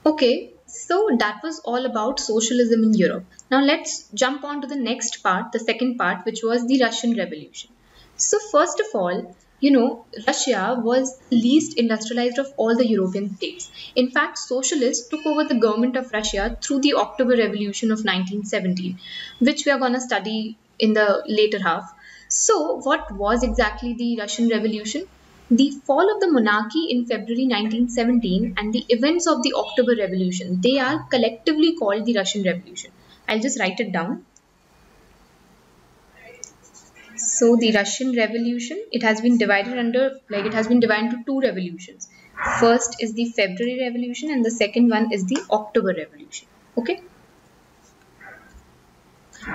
Okay, so that was all about socialism in Europe. Now let's jump on to the next part, the second part, which was the Russian Revolution. So, first of all, Russia was the least industrialized of all the European states. In fact, socialists took over the government of Russia through the October Revolution of 1917, which we are going to study in the later half. So, what was exactly the Russian Revolution? The fall of the monarchy in February 1917 and the events of the October Revolution, they are collectively called the Russian Revolution. I'll just write it down. So the Russian Revolution, it has been divided into two revolutions. First is the February Revolution and the second one is the October Revolution. Okay.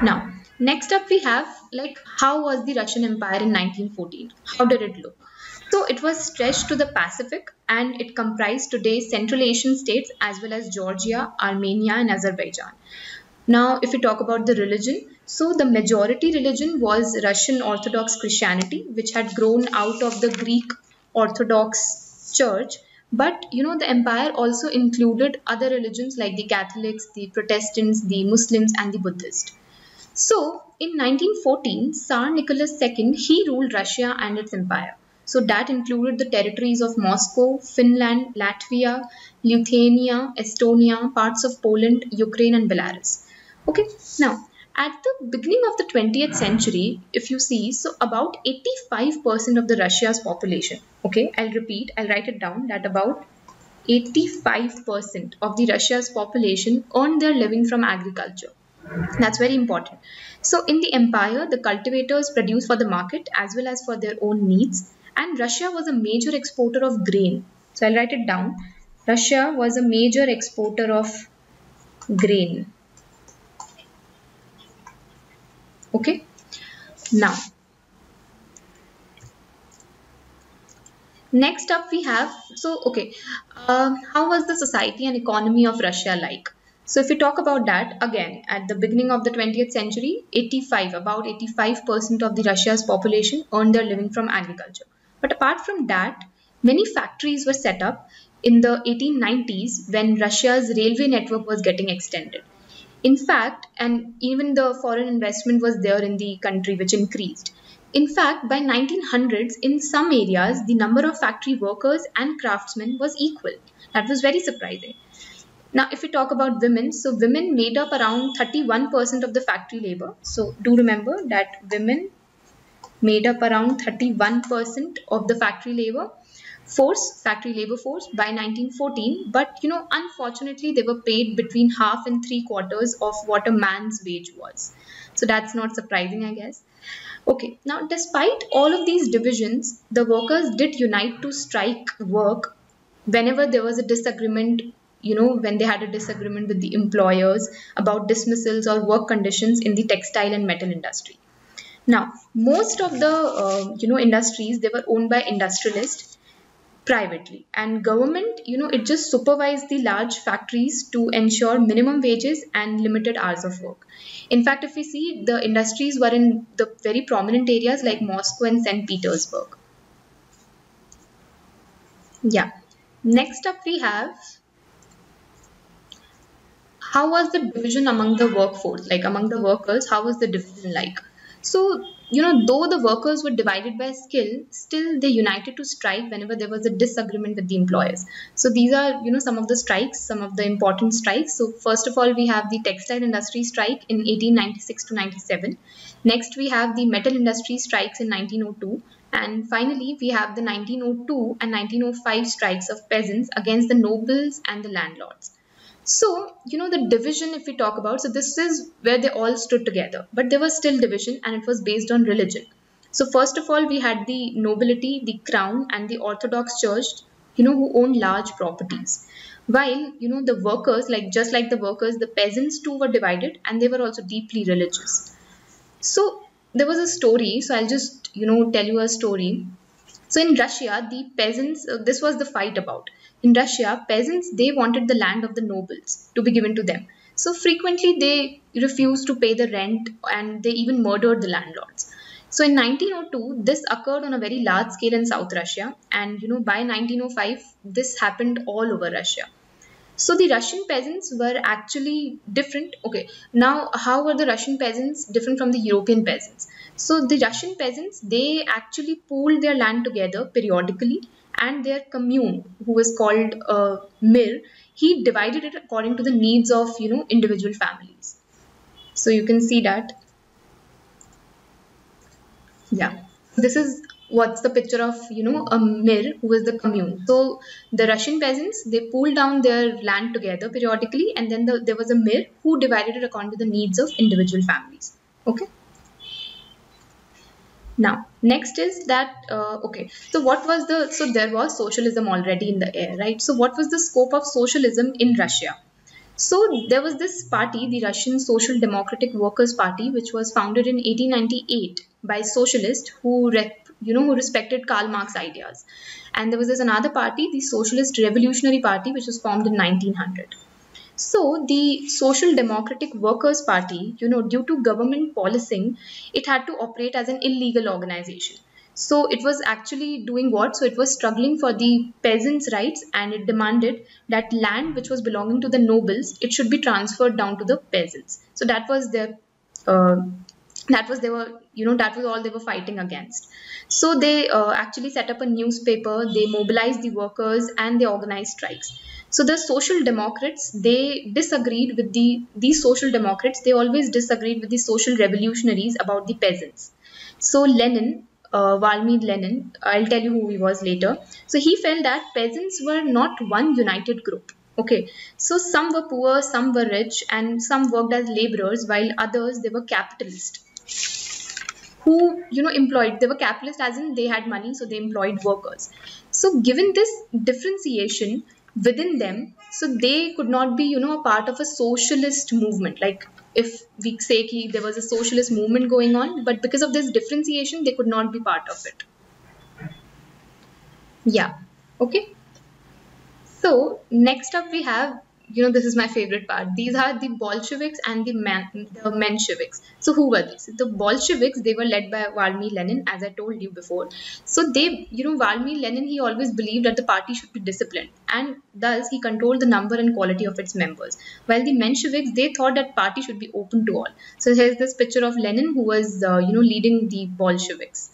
Now, next up we have how was the Russian Empire in 1914? How did it look? So it was stretched to the Pacific and it comprised today's Central Asian states as well as Georgia, Armenia and Azerbaijan. Now, if we talk about the religion, so the majority religion was Russian Orthodox Christianity, which had grown out of the Greek Orthodox Church. But the empire also included other religions like the Catholics, the Protestants, the Muslims, and the Buddhists. So, in 1914, Tsar Nicholas II, he ruled Russia and its empire. So that included the territories of Moscow, Finland, Latvia, Lithuania, Estonia, parts of Poland, Ukraine, and Belarus. Okay, now at the beginning of the 20th century, if you see, so about 85% of the Russia's population, okay, I'll repeat, I'll write it down, that about 85% of the Russia's population earned their living from agriculture. That's very important. So in the empire, the cultivators produced for the market as well as for their own needs. And Russia was a major exporter of grain. So I'll write it down. Russia was a major exporter of grain. Okay. Now, next up we have, how was the society and economy of Russia like? So if we talk about that, again, at the beginning of the 20th century, about 85% of the Russia's population earned their living from agriculture. But apart from that, many factories were set up in the 1890s when Russia's railway network was getting extended. In fact, and even the foreign investment was there in the country, which increased. In fact, by 1900s, in some areas, the number of factory workers and craftsmen was equal. That was very surprising. Now, if we talk about women, so women made up around 31% of the factory labor. So do remember that women made up around 31% of the factory labor force by 1914. But unfortunately, they were paid between half and three quarters of what a man's wage was. So that's not surprising, I guess. Okay, now despite all of these divisions, the workers did unite to strike work whenever there was a disagreement, when they had a disagreement with the employers about dismissals or work conditions in the textile and metal industry. Now, most of the, industries, they were owned by industrialists privately, and government, it just supervised the large factories to ensure minimum wages and limited hours of work. In fact, if we see, the industries were in the very prominent areas like Moscow and St. Petersburg. Yeah. Next up we have, how was the division among the workforce, like among the workers, how was the division like? So, though the workers were divided by skill, still they united to strike whenever there was a disagreement with the employers. So these are, some of the strikes, some of the important strikes. So first of all, we have the textile industry strike in 1896 to 97. Next, we have the metal industry strikes in 1902. And finally, we have the 1902 and 1905 strikes of peasants against the nobles and the landlords. So, the division, if we talk about, so this is where they all stood together, but there was still division and it was based on religion. So first of all, we had the nobility, the crown and the Orthodox Church, who owned large properties. While, the workers, just like the workers, the peasants too were divided and they were also deeply religious. So there was a story, so I'll just, tell you a story. So in Russia, the peasants, this was the fight about. In Russia, peasants, they wanted the land of the nobles to be given to them. So frequently they refused to pay the rent and they even murdered the landlords. So in 1902, this occurred on a very large scale in South Russia. And by 1905, this happened all over Russia. So the Russian peasants were actually different. Okay, now how were the Russian peasants different from the European peasants? So the Russian peasants, they actually pooled their land together periodically, and their commune, who was called mir, he divided it according to the needs of individual families. So you can see that. Yeah, this is what's the picture of a mir who is the commune. So the Russian peasants, they pulled down their land together periodically, and then there was a mir who divided it according to the needs of individual families. Okay. Now next is that okay. So what was the so there was socialism already in the air, right? So what was the scope of socialism in Russia? So there was this party, the Russian Social Democratic Workers' Party, which was founded in 1898 by socialists who respected Karl Marx ideas. And there was this another party, the Socialist Revolutionary Party, which was formed in 1900. So the Social Democratic Workers' Party, due to government policing, it had to operate as an illegal organization. So it was actually doing what? So it was struggling for the peasants' rights, and it demanded that land which was belonging to the nobles, it should be transferred down to the peasants. So that was their that was all they were fighting against. So they actually set up a newspaper, they mobilized the workers, and they organized strikes. So the social democrats, they disagreed with these social democrats, they always disagreed with the social revolutionaries about the peasants. So Lenin, Valmir Lenin, I'll tell you who he was later. So he felt that peasants were not one united group. Okay, so some were poor, some were rich, and some worked as laborers, while others, they were capitalists who employed. They were capitalists as in they had money, so they employed workers. So given this differentiation within them, so they could not be a part of a socialist movement. Like if we say there was a socialist movement going on, but because of this differentiation, they could not be part of it. Yeah. Okay. So next up we have, this is my favorite part. These are the Bolsheviks and the Mensheviks. So who were these? The Bolsheviks, they were led by Vladimir Lenin, as I told you before. So they, Vladimir Lenin, he always believed that the party should be disciplined, and thus he controlled the number and quality of its members. While the Mensheviks, they thought that party should be open to all. So here's this picture of Lenin, who was, leading the Bolsheviks.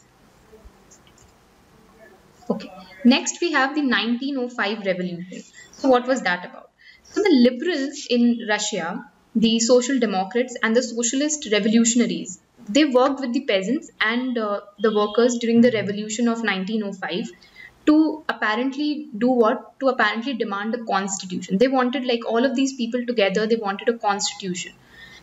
Okay. Next, we have the 1905 revolution. So what was that about? So the liberals in Russia, the social democrats and the socialist revolutionaries, they worked with the peasants and the workers during the revolution of 1905 to apparently do what? To apparently demand a constitution. They wanted, like all of these people together, they wanted a constitution.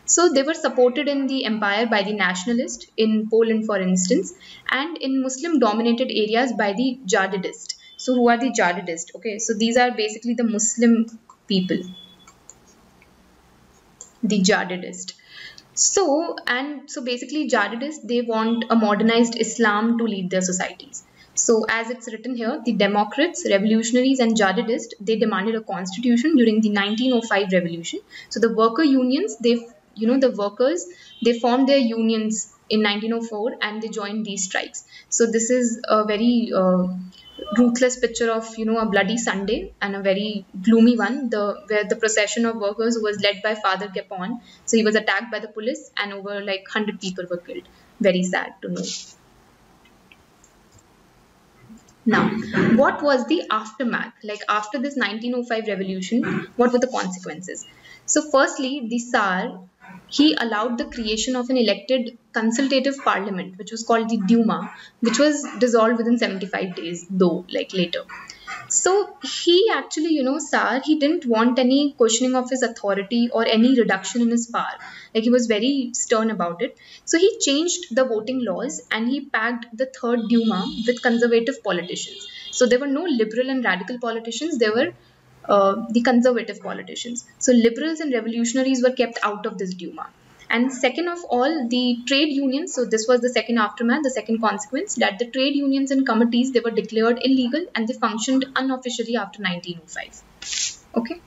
So they were supported in the empire by the nationalists in Poland, for instance, and in Muslim-dominated areas by the Jihadists. So who are the Jihadists? Okay, so these are basically the Muslim people, the Jihadists. So basically Jihadists, they want a modernized Islam to lead their societies. So as it's written here, the Democrats, revolutionaries and Jihadists, they demanded a constitution during the 1905 revolution. So the worker unions, the workers, they formed their unions in 1904 and they joined these strikes. So this is a very ruthless picture of a bloody Sunday, and a very gloomy one, where the procession of workers was led by Father Gapon. So he was attacked by the police and over like 100 people were killed. Very sad to know. Now, what was the aftermath? Like after this 1905 revolution, what were the consequences? So firstly, the Tsar, he allowed the creation of an elected consultative parliament, which was called the Duma, which was dissolved within 75 days, though, like later. So he actually, Tsar, he didn't want any questioning of his authority or any reduction in his power. Like he was very stern about it. So he changed the voting laws and he packed the third Duma with conservative politicians. So there were no liberal and radical politicians. There were the conservative politicians. So liberals and revolutionaries were kept out of this Duma. And second of all, the trade unions. So this was the second aftermath, the second consequence, that the trade unions and committees, they were declared illegal and they functioned unofficially after 1905. Okay.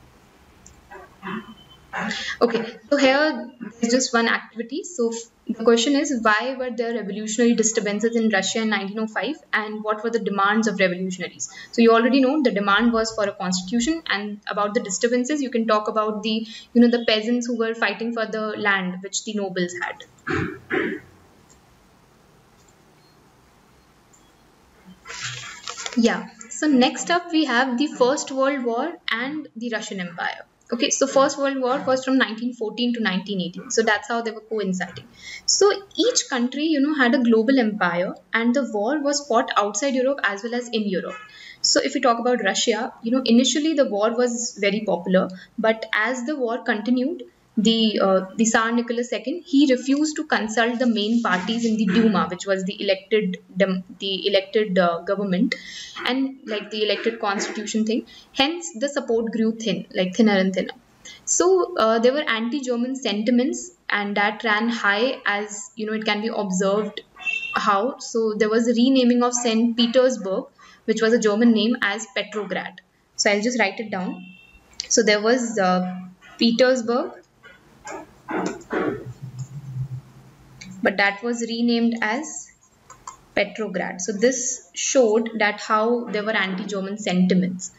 Okay, so here there's just one activity. So the question is, why were there revolutionary disturbances in Russia in 1905, and what were the demands of revolutionaries? So you already know the demand was for a constitution, and about the disturbances, you can talk about the, the peasants who were fighting for the land which the nobles had. Yeah. So next up we have the First World War and the Russian Empire. Okay, so First World War was from 1914 to 1918. So that's how they were coinciding. So each country, had a global empire, and the war was fought outside Europe as well as in Europe. So if we talk about Russia, initially the war was very popular, but as the war continued, the Tsar Nicholas II, he refused to consult the main parties in the Duma, which was the elected government, and like the elected constitution thing. Hence, the support grew thinner and thinner. So there were anti-German sentiments, and that ran high, as it can be observed how. So there was a renaming of St. Petersburg, which was a German name, as Petrograd. So I'll just write it down. So there was Petersburg, but that was renamed as Petrograd. So this showed that how there were anti-German sentiments.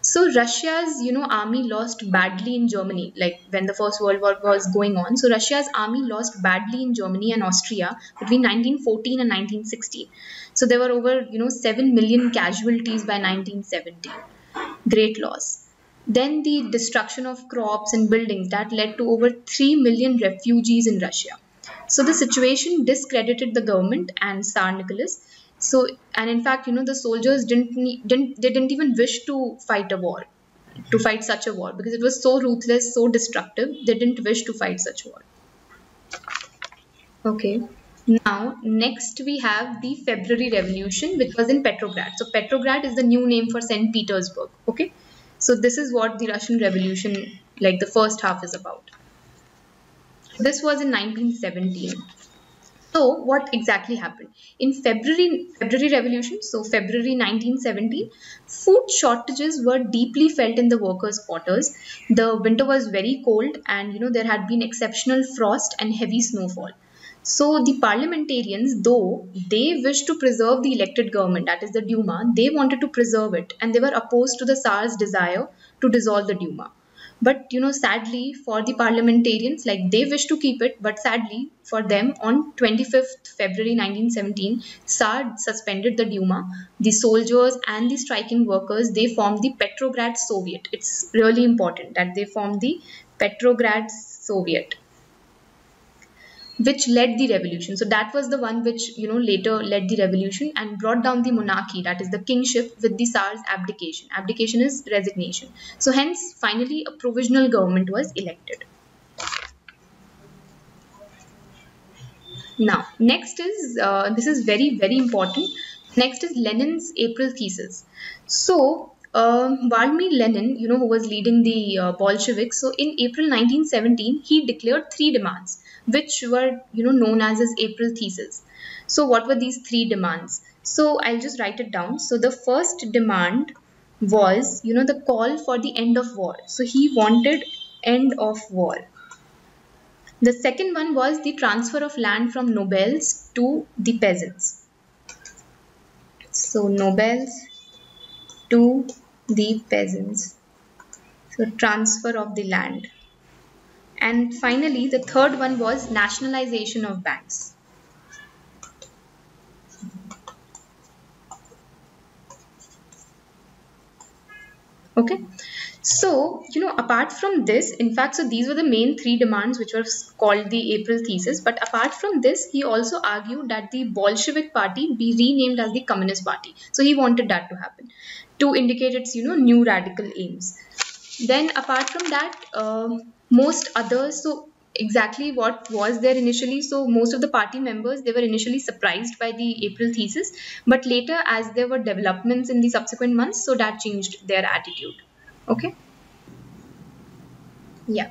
So Russia's, army lost badly in Germany, like when the First World War was going on. So Russia's army lost badly in Germany and Austria between 1914 and 1916. So there were over, 7 million casualties by 1917. Great loss. Then the destruction of crops and buildings that led to over 3 million refugees in Russia. So the situation discredited the government and Tsar Nicholas. So, and in fact, the soldiers didn't even wish to fight such a war, because it was so ruthless, so destructive. They didn't wish to fight such a war. Okay. Now, next we have the February Revolution, which was in Petrograd. So Petrograd is the new name for St. Petersburg. Okay. So this is what the Russian Revolution, like the first half, is about. This was in 1917. So what exactly happened? In February Revolution, so February 1917, food shortages were deeply felt in the workers' quarters. The winter was very cold, and there had been exceptional frost and heavy snowfall. So the parliamentarians, though they wished to preserve the elected government, that is the Duma, they wanted to preserve it, and they were opposed to the Tsar's desire to dissolve the Duma. But sadly for the parliamentarians, like they wish to keep it, but sadly for them, on 25th February 1917, Tsar suspended the Duma. The soldiers and the striking workers, they formed the Petrograd Soviet. It's really important that they formed the Petrograd Soviet, which led the revolution. So that was the one which later led the revolution and brought down the monarchy, that is the kingship, with the Tsar's abdication. Abdication is resignation. So hence finally a provisional government was elected. Now next is this is very, very important. Next is Lenin's April thesis. So Vladimir Lenin, who was leading the Bolsheviks, so in April 1917 he declared 3 demands, which were known as his April thesis. So what were these 3 demands? So I'll just write it down. So the first demand was the call for the end of war. So he wanted end of war. The second one was the transfer of land from nobles to the peasants. So nobles to the peasants. So transfer of the land. And finally, the third one was nationalization of banks. Okay. So, apart from this, in fact, so these were the main 3 demands which were called the April thesis. But apart from this, he also argued that the Bolshevik party be renamed as the Communist Party. So he wanted that to happen to indicate its, new radical aims. Then apart from that, most others, so exactly what was there initially, so most of the party members, they were initially surprised by the April thesis, but later as there were developments in the subsequent months, so that changed their attitude. Okay. Yeah.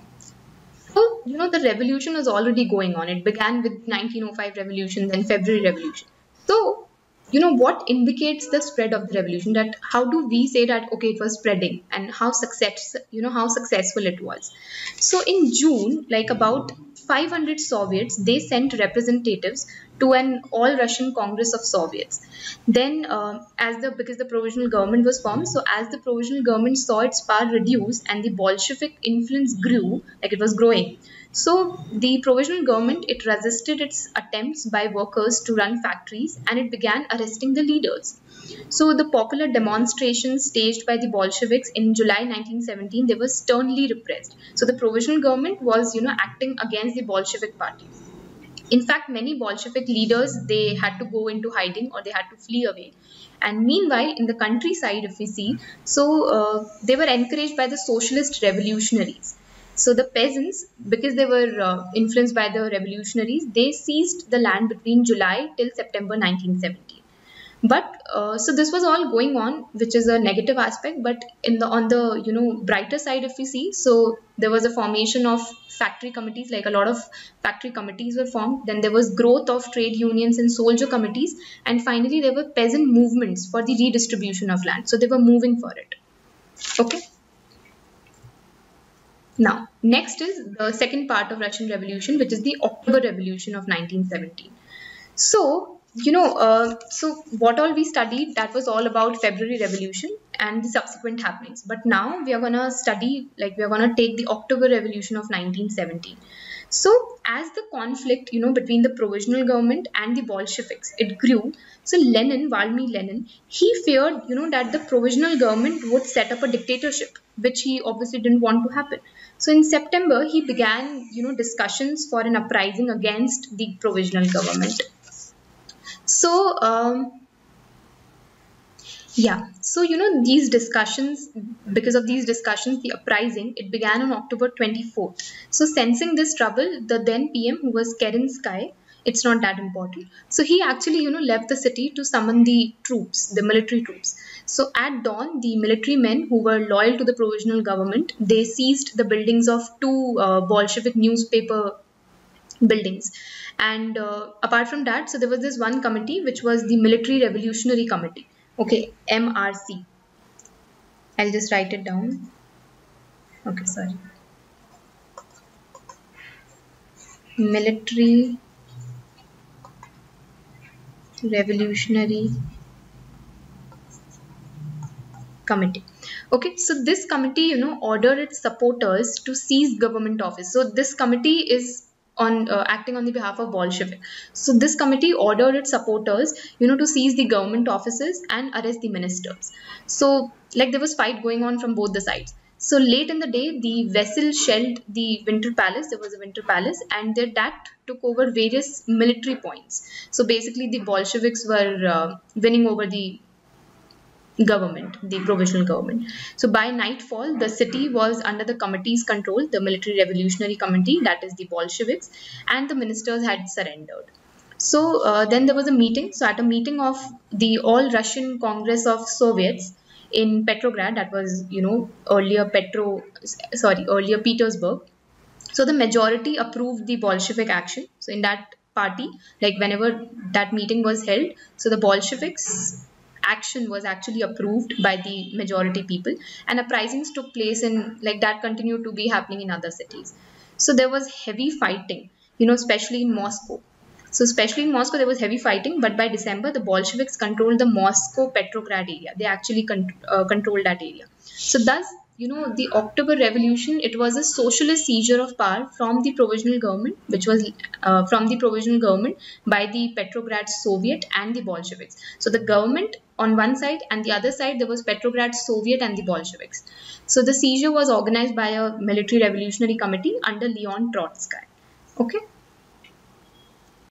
So, the revolution was already going on. It began with 1905 revolution, then February Revolution. So what indicates the spread of the revolution, that how do we say that okay, it was spreading, and how successful it was. So in June, like about 500 Soviets, they sent representatives to an all Russian Congress of Soviets. Then because the provisional government was formed, so as the provisional government saw its power reduce and the Bolshevik influence grew, like it was growing, so the provisional government, it resisted its attempts by workers to run factories, and it began arresting the leaders. So the popular demonstrations staged by the Bolsheviks in July 1917, they were sternly repressed. So the provisional government was, acting against the Bolshevik party. In fact, many Bolshevik leaders, they had to go into hiding or they had to flee away. And meanwhile, in the countryside, if we see, so they were encouraged by the socialist revolutionaries. So the peasants, because they were influenced by the revolutionaries, they seized the land between July till September 1917. But so this was all going on, which is a negative aspect. But on the brighter side, if we see, so there was a formation of factory committees, like a lot of factory committees were formed. Then there was growth of trade unions and soldier committees, and finally there were peasant movements for the redistribution of land. So they were moving for it. Okay. Now, next is the second part of Russian Revolution, which is the October Revolution of 1917. So, so what all we studied, that was all about February Revolution and the subsequent happenings. But now we are going to study, like we are going to take the October Revolution of 1917. So as the conflict, between the provisional government and the Bolsheviks, it grew. So Vladimir Lenin, he feared, that the provisional government would set up a dictatorship, which he obviously didn't want to happen. So in September, he began, discussions for an uprising against the provisional government. So, these discussions, because of these discussions, the uprising, it began on October 24th. So sensing this trouble, the then PM, who was Kerensky, it's not that important. So he actually, left the city to summon the troops, the military troops. So at dawn, the military men who were loyal to the provisional government, they seized the buildings of two Bolshevik newspaper buildings. And apart from that, so there was this one committee, which was the Military Revolutionary Committee. Okay, MRC. I'll just write it down. Okay, sorry. Military Revolutionary Committee. Okay, so this committee, ordered its supporters to seize government office. So this committee is on acting on the behalf of Bolshevik. So this committee ordered its supporters, to seize the government offices and arrest the ministers. So like there was fight going on from both the sides. So late in the day, the vessel shelled the Winter Palace. There was a Winter Palace, and that took over various military points. So basically, the Bolsheviks were winning over the government, the provisional government. So by nightfall, the city was under the committee's control, the Military Revolutionary Committee, that is the Bolsheviks, and the ministers had surrendered. So then there was a meeting. So at a meeting of the All Russian Congress of Soviets in Petrograd, that was, earlier Petersburg. So the majority approved the Bolshevik action. So in that party, like whenever that meeting was held, so the Bolsheviks action was actually approved by the majority people, and uprisings took place, and like that continued to be happening in other cities. So there was heavy fighting, especially in Moscow. So especially in Moscow, there was heavy fighting, but by December, the Bolsheviks controlled the Moscow-Petrograd area. They actually controlled that area. So thus, the October Revolution, it was a socialist seizure of power from the provisional government, which was from the provisional government by the Petrograd Soviet and the Bolsheviks. So the government on one side, and the other side there was Petrograd Soviet and the Bolsheviks. So the seizure was organized by a military revolutionary committee under Leon Trotsky. Okay.